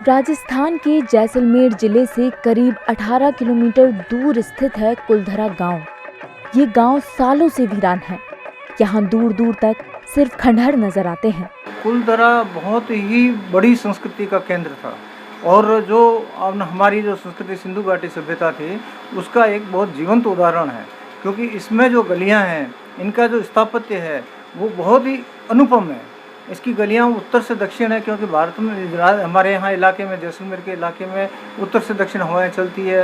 राजस्थान के जैसलमेर जिले से करीब 18 किलोमीटर दूर स्थित है कुलधरा गांव। ये गांव सालों से वीरान है। यहाँ दूर दूर तक सिर्फ खंडहर नजर आते हैं। कुलधरा बहुत ही बड़ी संस्कृति का केंद्र था और जो हमारी जो संस्कृति सिंधु घाटी सभ्यता थी उसका एक बहुत जीवंत उदाहरण है, क्योंकि इसमें जो गलियां हैं इनका जो स्थापत्य है वो बहुत ही अनुपम है। इसकी गलियां उत्तर से दक्षिण है, क्योंकि भारत में हमारे यहाँ इलाके में जैसलमेर के इलाके में उत्तर से दक्षिण हवाएं चलती है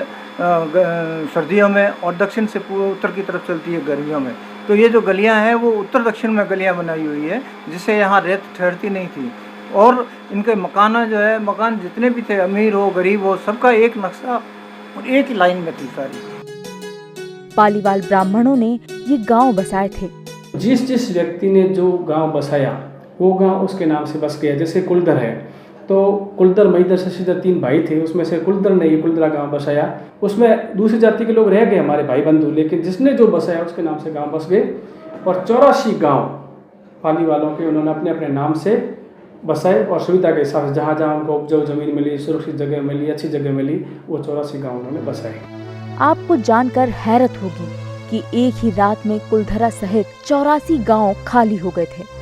सर्दियों में और दक्षिण से उत्तर की तरफ चलती है गर्मियों में। तो ये जो गलियां हैं वो उत्तर दक्षिण में गलियां बनाई हुई है, जिससे यहाँ रेत ठहरती नहीं थी। और इनके मकान जितने भी थे, अमीर हो गरीब हो, सबका एक नक्शा और एक ही लाइन में थी सारी। पालीवाल ब्राह्मणों ने ये गांव बसाए थे। जिस व्यक्ति ने जो गांव बसाया वो गांव उसके नाम से बस गया। जैसे कुलधर है तो कुलधर महिधर शशिधर 3 भाई थे, उसमें से कुलधर ने ये कुलधरा गांव बसाया। उसमें दूसरी जाति के लोग रह गए हमारे भाई बंधु, लेकिन जिसने जो बसाया उसके नाम से गांव बस गए। और 84 गांव पाली वालों के उन्होंने अपने अपने नाम से बसाए और सुविधा के हिसाब से जहाँ जहाँ उनको उपजाऊ जमीन मिली, सुरक्षित जगह मिली, अच्छी जगह मिली, वो 84 गाँव उन्होंने बसाए। आपको जानकर हैरत होगी कि एक ही रात में कुलधरा सहित 84 गांव खाली हो गए थे।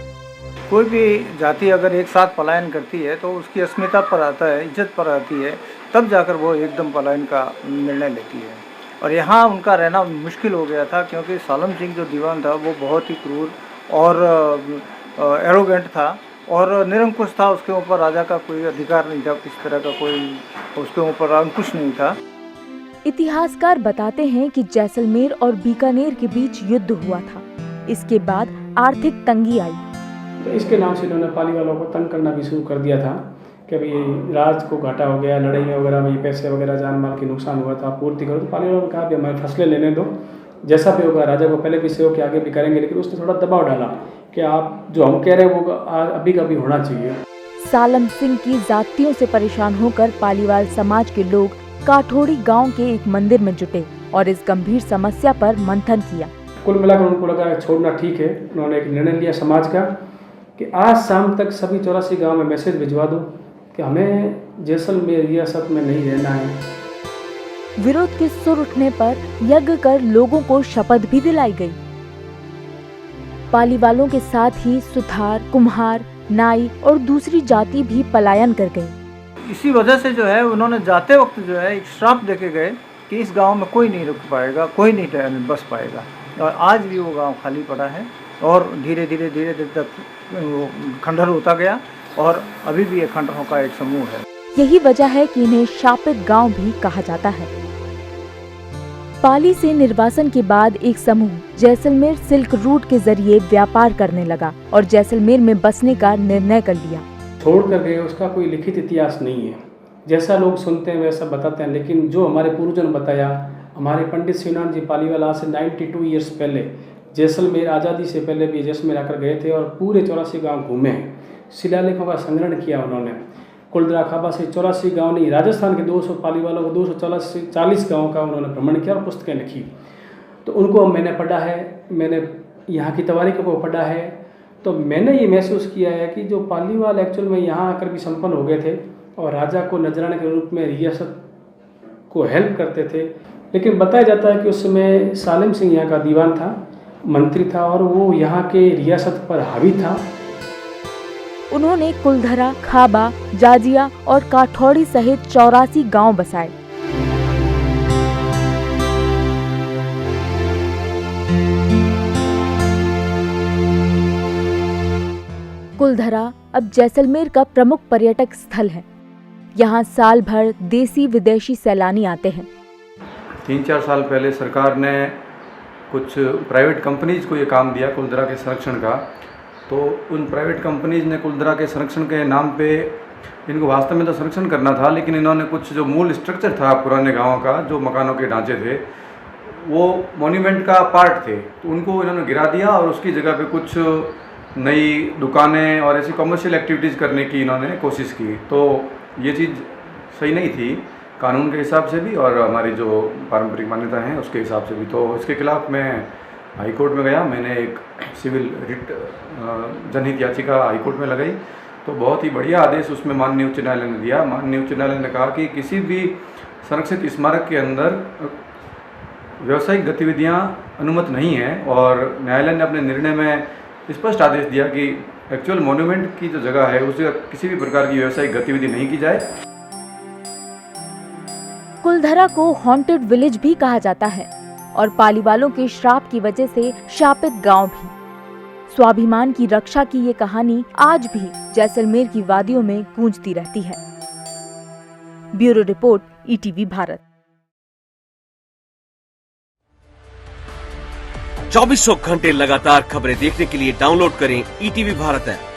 कोई भी जाति अगर एक साथ पलायन करती है तो उसकी अस्मिता पर आता है, इज्जत पर आती है, तब जाकर वो एकदम पलायन का निर्णय लेती है। और यहाँ उनका रहना मुश्किल हो गया था, क्योंकि सालम सिंह जो दीवान था वो बहुत ही क्रूर और एरोगेंट था और निरंकुश था। उसके ऊपर राजा का कोई अधिकार नहीं था, किस तरह का कोई उसके ऊपर अंकुश नहीं था। इतिहासकार बताते हैं कि जैसलमेर और बीकानेर के बीच युद्ध हुआ था। इसके बाद आर्थिक तंगी आई, तो इसके नाम से इन्होंने पाली वालों को तंग करना भी शुरू कर दिया था कि अभी राज को घाटा हो गया, लड़ाई वगैरह में पैसे वगैरह जान माल की नुकसान हुआ था, पूर्ति करो। तो पाली वालों ने कहा कि हमारे फसलें लेने दो, जैसा भी होगा राजा को पहले भी सहयोग के आगे भी करेंगे। लेकिन उसने थोड़ा दबाव डाला कि आप जो हम कह रहे हैं वो अभी का भी होना चाहिए। सालम सिंह की जातियों से परेशान होकर पालीवाल समाज के लोग काठोड़ी गांव के एक मंदिर में जुटे और इस गंभीर समस्या पर मंथन किया। कुल मिलाकर उनको लगा छोड़ना ठीक है। उन्होंने एक निर्णय लिया समाज का कि आज शाम तक सभी 84 गांव में मैसेज भिजवा दो कि हमें जैसलमेर रियासत में नहीं रहना है। विरोध के सुर उठने पर यज्ञ कर लोगों को शपथ भी दिलाई गई। पालीवालों के साथ ही सुथार, कुम्हार, नाई और दूसरी जाति भी पलायन कर गई। इसी वजह से जो है उन्होंने जाते वक्त जो है एक श्राप देके गए कि इस गांव में कोई नहीं रुक पाएगा, कोई नहीं बस पाएगा। और आज भी वो गांव खाली पड़ा है और धीरे धीरे तक वो खंडहर होता गया और अभी भी ये खंडहरों का एक समूह है। यही वजह है कि इन्हें शापित गांव भी कहा जाता है। पाली से निर्वासन के बाद एक समूह जैसलमेर सिल्क रूट के जरिए व्यापार करने लगा और जैसलमेर में बसने का निर्णय कर लिया। छोड़ कर गए उसका कोई लिखित इतिहास नहीं है, जैसा लोग सुनते हैं वैसा बताते हैं। लेकिन जो हमारे पूर्वजों ने बताया, हमारे पंडित शिवनाथ जी पालीवाल आज से 92 ईयर्स पहले जैसलमेर आज़ादी से पहले भी जैसलमेर आकर गए थे और पूरे 84 गांव घूमे हैं। शिलालेखों का संग्रहण किया उन्होंने। कुलधरा खाबा से 84 गांव नहीं, राजस्थान के 200 पाली वालों को 240 गाँव का उन्होंने भ्रमण किया और पुस्तकें लिखी। तो उनको मैंने पढ़ा है, मैंने यहाँ की तवारीखों को पढ़ा है। तो मैंने ये महसूस किया है कि जो पालीवाल एक्चुअल में यहाँ आकर भी संपन्न हो गए थे और राजा को नजराने के रूप में रियासत को हेल्प करते थे। लेकिन बताया जाता है कि उस समय सालिम सिंह यहाँ का दीवान था, मंत्री था और वो यहाँ के रियासत पर हावी था। उन्होंने कुलधरा, खाबा, जाजिया और काठौड़ी सहित 84 गांव बसाए। कुलधरा अब जैसलमेर का प्रमुख पर्यटक स्थल है। यहाँ साल भर देसी विदेशी सैलानी आते हैं। 3-4 साल पहले सरकार ने कुछ प्राइवेट कंपनीज को ये काम दिया कुलधरा के संरक्षण का। तो उन प्राइवेट कंपनीज ने कुलधरा के संरक्षण के नाम पे, इनको वास्तव में तो संरक्षण करना था, लेकिन इन्होंने कुछ जो मूल स्ट्रक्चर था पुराने गाँव का, जो मकानों के ढांचे थे, वो मॉन्यूमेंट का पार्ट थे, तो उनको इन्होंने गिरा दिया और उसकी जगह पे कुछ नई दुकानें और ऐसी कमर्शियल एक्टिविटीज़ करने की इन्होंने कोशिश की। तो ये चीज़ सही नहीं थी, कानून के हिसाब से भी और हमारी जो पारंपरिक मान्यता हैं उसके हिसाब से भी। तो इसके खिलाफ मैं हाई कोर्ट में गया, मैंने एक सिविल रिट जनहित याचिका हाई कोर्ट में लगाई। तो बहुत ही बढ़िया आदेश उसमें माननीय उच्च न्यायालय ने दिया। माननीय उच्च न्यायालय ने कहा कि किसी भी संरक्षित स्मारक के अंदर व्यावसायिक गतिविधियां अनुमत नहीं हैं और न्यायालय ने अपने निर्णय में स्पष्ट आदेश दिया कि एक्चुअल मॉन्यूमेंट की जो जगह है उस जगह किसी भी प्रकार की व्यावसायिक गतिविधि नहीं की जाए। कुलधरा को हॉन्टेड विलेज भी कहा जाता है और पालीवालों के श्राप की वजह से शापित गांव भी। स्वाभिमान की रक्षा की ये कहानी आज भी जैसलमेर की वादियों में गूंजती रहती है। Bureau report, ETV Bharat. 2400 घंटे लगातार खबरें देखने के लिए डाउनलोड करें ईटीवी भारत ऐप।